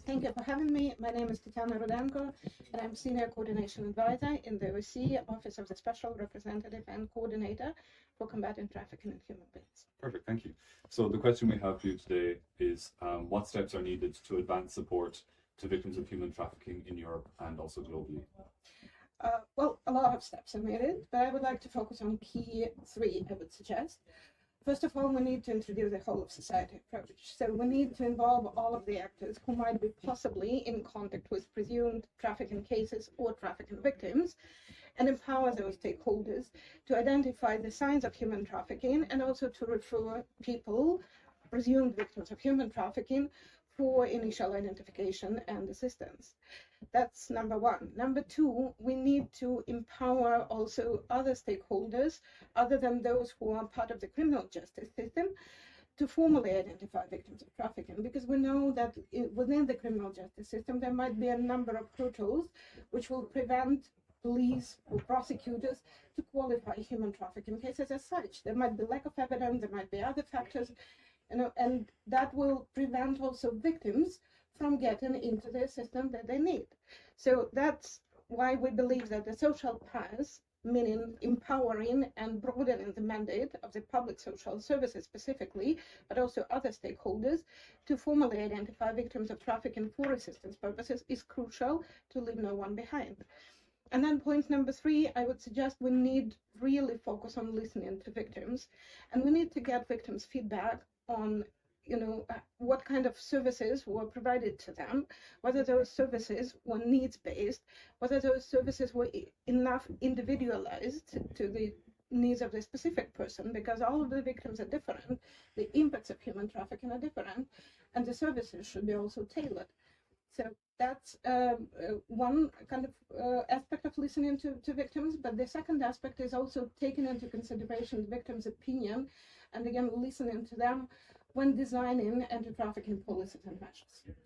Thank you for having me. My name is Tetiana Rudenko, and I'm Senior Coordination Advisor in the OSCE Office of the Special Representative and Coordinator for Combating Trafficking in Human Beings. Perfect, thank you. So the question we have for you today is what steps are needed to advance support to victims of human trafficking in Europe and also globally? Well, a lot of steps are needed, but I would like to focus on key three, I would suggest. First of all, we need to introduce a whole of society approach. So we need to involve all of the actors who might be possibly in contact with presumed trafficking cases or trafficking victims, and empower those stakeholders to identify the signs of human trafficking and also to refer people, presumed victims of human trafficking, for initial identification and assistance. That's number one. Number two, we need to empower also other stakeholders, other than those who are part of the criminal justice system, to formally identify victims of trafficking, because we know that within the criminal justice system, there might be a number of hurdles which will prevent police or prosecutors to qualify human trafficking cases as such. There might be lack of evidence, there might be other factors, and that will prevent also victims from getting into the system that they need. So that's why we believe that the social path, meaning empowering and broadening the mandate of the public social services specifically, but also other stakeholders, to formally identify victims of trafficking for assistance purposes, is crucial to leave no one behind. And then point number three, I would suggest we need really focus on listening to victims, and we need to get victims' feedback on what kind of services were provided to them, whether those services were needs-based, whether those services were enough individualized to the needs of the specific person, because all of the victims are different, the impacts of human trafficking are different, and the services should be also tailored. So that's one kind of aspect of listening to victims, but the second aspect is also taking into consideration the victim's opinion, and again, listening to them when designing anti-trafficking policies and measures.